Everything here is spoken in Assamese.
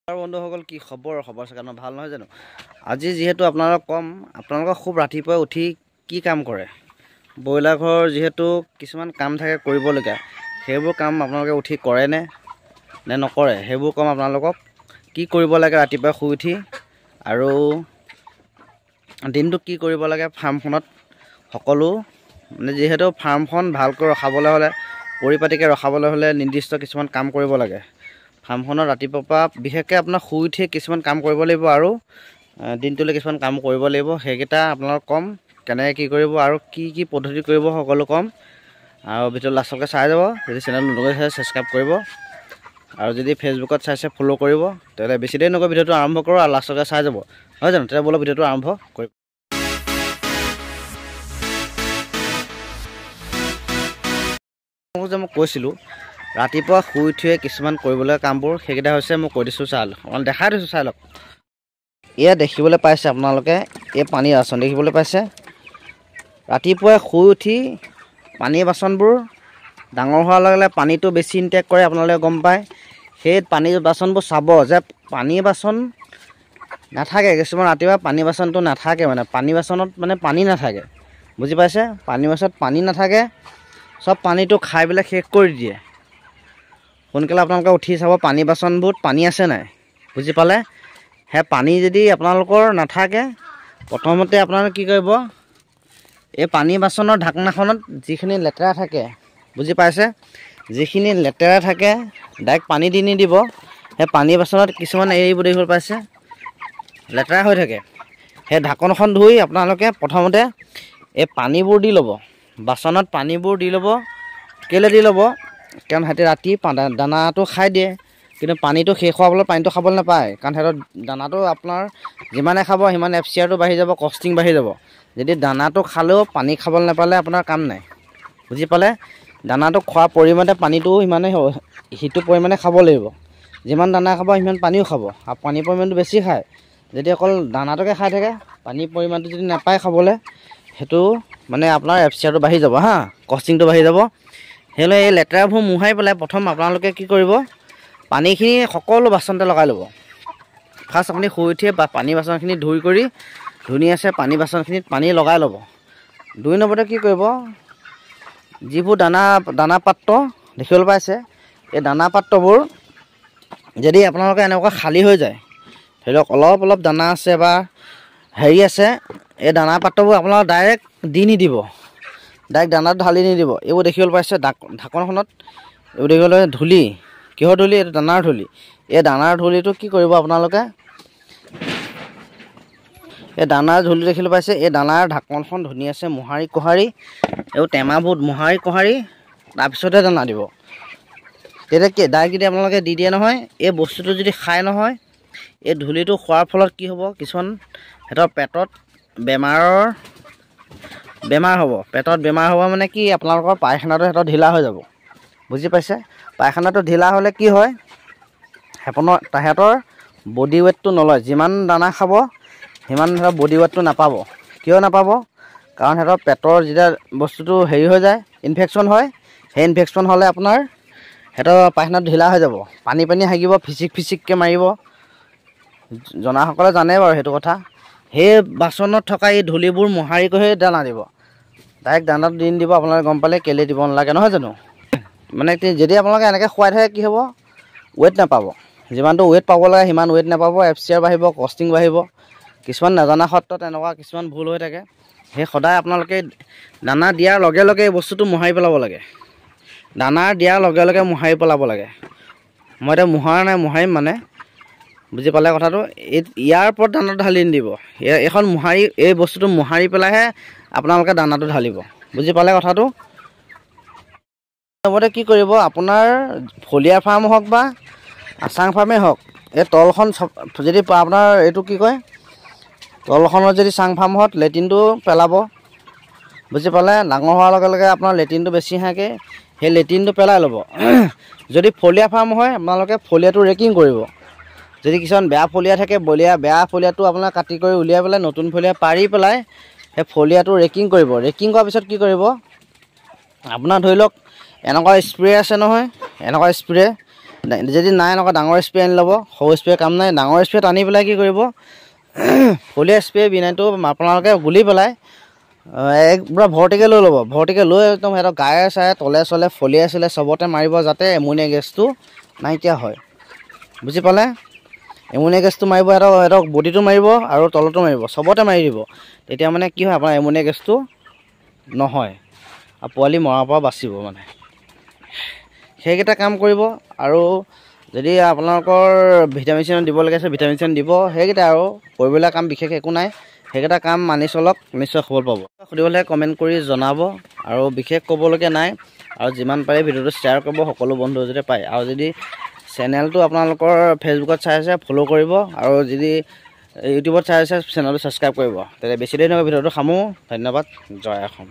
বন্ধুসকল কি খবৰ চাগে ভাল নহয় জানো আজি যেহেতু আপোনালোক কম আপোনালোক খুব ৰাতিপুৱা উঠি কি কাম কৰে ব্ৰইলাৰ ঘৰ যেহেতু কিছুমান কাম থাকে কৰিবলগা সেইবোৰ কাম আপোনালোকে উঠি কৰে নে নকৰে সেইবোৰ কাম আপোনালোকক কি কৰিব লাগে ৰাতিপুৱা শুই উঠি আৰু দিনটো কি কৰিব লাগে ফাৰ্মখনত সকলো মানে যেহেতু ফাৰ্মখন ভালকৈ ৰখাবলৈ হ'লে পৰিপাটিকৈ ৰখাবলৈ হ'লে নিৰ্দিষ্ট কিছুমান কাম কৰিব লাগে ফাৰ্মখনৰ ৰাতিপুৱা বিশেষকৈ আপোনাৰ শুই উঠি কিছুমান কাম কৰিব লাগিব আৰু দিনটোলৈ কিছুমান কাম কৰিব লাগিব সেইকেইটা আপোনালোক কম কেনেকৈ কি কৰিব আৰু কি পদ্ধতি কৰিব সকলো কম আৰু ভিডিঅ' লাষ্টলৈকে চাই যাব যদি চেনেল নতুনকৈ চাই ছাবস্ক্ৰাইব কৰিব আৰু যদি ফেচবুকত চাইছে ফ'ল' কৰিব তেতিয়াহ'লে বেছি দেৰি নকৰি ভিডিঅ'টো আৰম্ভ কৰোঁ আৰু লাষ্টলৈকে চাই যাব হয় জানো তেতিয়া ব'লক ভিডিঅ'টো আৰম্ভ কৰিব যে মই কৈছিলোঁ ৰাতিপুৱা শুই উঠিয়ে কিছুমান কৰিবলৈ কামবোৰ সেইকেইটা হৈছে মই কৈ দিছোঁ চাই লওক অকণ দেখাই দিছোঁ চাই লওক এয়া দেখিবলৈ পাইছে আপোনালোকে এই পানীৰ বাচন দেখিবলৈ পাইছে ৰাতিপুৱাই শুই উঠি পানীৰ বাচনবোৰ ডাঙৰ হোৱাৰ লগে লগে পানীটো বেছি ইনটেক কৰে আপোনালোকে গম পায় সেই পানীৰ বাচনবোৰ চাব যে পানীৰ বাচন নাথাকে কিছুমান ৰাতিপুৱা পানীৰ বাচনটো নাথাকে মানে পানীৰ বাচনত মানে পানী নাথাকে বুজি পাইছে পানীৰ বাচনত পানী নাথাকে সব পানীটো খাই পেলাই শেষ কৰি দিয়ে সোনকালে আপোনালোকে উঠি চাব পানী বাচনবোৰত পানী আছে নাই বুজি পালে হে পানী যদি আপোনালোকৰ নাথাকে প্ৰথমতে আপোনালোকে কি কৰিব এই পানী বাচনৰ ঢাকনাখনত যিখিনি লেতেৰা থাকে বুজি পাইছে যিখিনি লেতেৰা থাকে ডাইৰেক্ট পানী দি নিদিব সেই পানী বাচনত কিছুমান এৰিব দেখিবলৈ পাইছে লেতেৰা হৈ থাকে সেই ঢাকনখন ধুই আপোনালোকে প্ৰথমতে এই পানীবোৰ দি ল'ব বাচনত পানীবোৰ দি ল'ব কেলৈ দি ল'ব কাৰণ সিহঁতে ৰাতি দানাটো খাই দিয়ে কিন্তু পানীটো শেষ হোৱাৰ ফলত পানীটো খাবলৈ নাপায় কাৰণ সিহঁতৰ দানাটো আপোনাৰ যিমানে খাব সিমান FCRটো বাঢ়ি যাব কষ্টিং বাঢ়ি যাব যদি দানাটো খালেও পানী খাবলৈ নাপালে আপোনাৰ কাম নাই বুজি পালে দানাটো খোৱাৰ পৰিমাণে পানীটো সিমানে সিটো পৰিমাণে খাব লাগিব যিমান দানা খাব সিমান পানীও খাব আৰু পানীৰ পৰিমাণটো বেছি খায় যদি অকল দানাটোকে খাই থাকে পানীৰ পৰিমাণটো যদি নাপায় খাবলৈ সেইটো মানে আপোনাৰ FCRটো বাঢ়ি যাব হা কষ্টিংটো বাঢ়ি যাব সেইলৈ এই লেতেৰাবোৰ মোহাই পেলাই প্ৰথম আপোনালোকে কি কৰিব পানীখিনি সকলো বাচনতে লগাই ল'ব ফাৰ্ষ্ট আপুনি শুই উঠিয়ে পানী বাচনখিনি ধুই কৰি ধুনীয়াছে পানী বাচনখিনিত পানী লগাই ল'ব 2 নম্বৰতে কি কৰিব যিবোৰ দানা পাত্ৰ দেখিবলৈ পাইছে এই দানা পাত্ৰবোৰ যদি আপোনালোকে এনেকুৱা খালী হৈ যায় ধৰি লওক অলপ দানা আছে বা হেৰি আছে এই দানা পাত্ৰবোৰ আপোনালোকে ডাইৰেক্ট দি নিদিব ডাইৰেক্ট দানাত ঢালি নিদিব এইবোৰ দেখিবলৈ পাইছে ঢাকনখনত এইবোৰ দেখিবলৈ ধূলি কিহৰ ধূলি এইটো দানাৰ ধূলি এই দানাৰ ধূলিটো কি কৰিব আপোনালোকে এই দানাৰ ধূলি দেখিবলৈ পাইছে এই দানাৰ ঢাকনখন ধুনীয়াছে মোহাৰি কোহাৰি এইবোৰ টেমাবোৰ মোহাৰি কোহাৰি তাৰপিছতে দানা দিব তেতিয়া কি ডাইৰেক্ট যদি আপোনালোকে দি দিয়ে নহয় এই বস্তুটো যদি খাই নহয় এই ধূলিটো খোৱাৰ ফলত কি হ'ব কিছুমান সিহঁতৰ পেটত বেমাৰ হ'ব পেটত বেমাৰ হ'ব মানে কি আপোনালোকৰ পায়খানাটো সিহঁতৰ ঢিলা হৈ যাব বুজি পাইছে পায়খানাটো ঢিলা হ'লে কি হয় তাহাঁতৰ বডি ৱেটটো নলয় যিমান দানা খাব সিমান সিহঁতৰ বডি ৱেটটো নাপাব কিয় নাপাব কাৰণ সিহঁতৰ পেটৰ যেতিয়া বস্তুটো হেৰি হৈ যায় ইনফেকশ্যন হয় সেই ইনফেকশ্যন হ'লে আপোনাৰ সিহঁতৰ পায়খানাটো ঢিলা হৈ যাব পানী হাগিব ফিচিককৈ মাৰিব জনাসকলে জানে বাৰু সেইটো কথা সেই বাচনত থকা এই ধূলিবোৰ মোহাৰি কৰি দানা দিব ডাইৰেক্ট দানাত দি দিব আপোনালোকে গম পালে কেলৈ দিব নালাগে নহয় জানো মানে যদি আপোনালোকে এনেকৈ খুৱাই থাকে কি হ'ব ৱেট নাপাব যিমানটো ৱেট পাব লাগে সিমান ৱেট নাপাব FCR বাঢ়িব কষ্টিং বাঢ়িব কিছুমান নাজানা সত্ত্বেও তেনেকুৱা কিছুমান ভুল হৈ থাকে সেই সদায় আপোনালোকে দানা দিয়াৰ লগে লগে এই বস্তুটো মোহাৰি পেলাব লাগে দানা দিয়াৰ লগে লগে মোহাৰি পেলাব লাগে মই এতিয়া মোহাৰা নাই মোহাৰিম মানে বুজি পালে কথাটো ইয়াৰ ওপৰত দানাটো ঢালি নিদিব এইখন মোহাৰি এই বস্তুটো মোহাৰি পেলাইহে আপোনালোকে দানাটো ঢালিব বুজি পালে কথাটো লগতে কি কৰিব আপোনাৰ ফলিয়াৰ ফাৰ্ম হওক বা আচাং ফাৰ্মেই হওক এই তলখন যদি আপোনাৰ এইটো কি কয় তলখনত যদি চাং ফাৰ্মত লেট্ৰিনটো পেলাব বুজি পালে ডাঙৰ হোৱাৰ লগে লগে আপোনাৰ লেট্ৰিনটো বেছি হাঁকে সেই লেট্ৰিনটো পেলাই ল'ব যদি ফলিয়া ফাৰ্ম হয় আপোনালোকে ফলিয়াটো ৰেকিং কৰিব যদি কিছুমান বেয়া ফলিয়া থাকে বেয়া ফলিয়াটো আপোনাৰ কাটি কৰি উলিয়াই পেলাই নতুন ফলিয়া পাৰি পেলাই সেই ফলিয়াটো ৰেকিং কৰিব ৰেকিং কৰাৰ পিছত কি কৰিব আপোনাৰ ধৰি লওক এনেকুৱা স্প্ৰে আছে নহয় এনেকুৱা স্প্ৰে যদি নাই এনেকুৱা ডাঙৰ স্প্ৰে আনি ল'ব, সৰু স্প্ৰে কাম নাই। ডাঙৰ স্প্ৰেত আনি পেলাই কি কৰিব, ফলিয়া স্প্ৰে বিনাইটো আপোনালোকে গুলি পেলাই পূৰা ভৰ্তিকৈ লৈ ল'ব। ভৰ্তিকৈ লৈ একদম সিহঁতক গায়ে চায়ে তলে চলে ফলিয়াই চলে চবতে মাৰিব, যাতে এমনিয়া গেছটো নাইকিয়া হয়। বুজি পালে? এমনিয়া গেছটো মাৰিব, সিহঁতক বডিটো মাৰিব আৰু তলতো মাৰিব, চবতে মাৰি দিব। তেতিয়া মানে কি হয়, আপোনাৰ এমনিয়া গেছটো নহয় আৰু পোৱালি মৰাৰ পৰা বাচিব মানে। সেইকেইটা কাম কৰিব। আৰু যদি আপোনালোকৰ ভিটামিন চিটামিন দিব লাগে আছে, ভিটামিন চিটামিন দিব। সেইকেইটা আৰু কৰিবলগীয়া কাম বিশেষ একো নাই। সেইকেইটা কাম মানি চলক, নিশ্চয় সফল পাব। সুধিবলৈ কমেণ্ট কৰি জনাব, আৰু বিশেষ ক'বলগীয়া নাই। আৰু যিমান পাৰে ভিডিঅ'টো শ্বেয়াৰ কৰিব সকলো বন্ধু যদি পায়। আৰু যদি চেনেলটো আপোনালোকৰ ফেচবুকত চাই আছে ফ'ল' কৰিব, আৰু যদি ইউটিউবত চাই আছে চেনেলটো ছাবস্ক্ৰাইব কৰিব। তেতিয়া বেছি দেৰি নহয়, ভিডিঅ'টো সামো। ধন্যবাদ। জয় অসম।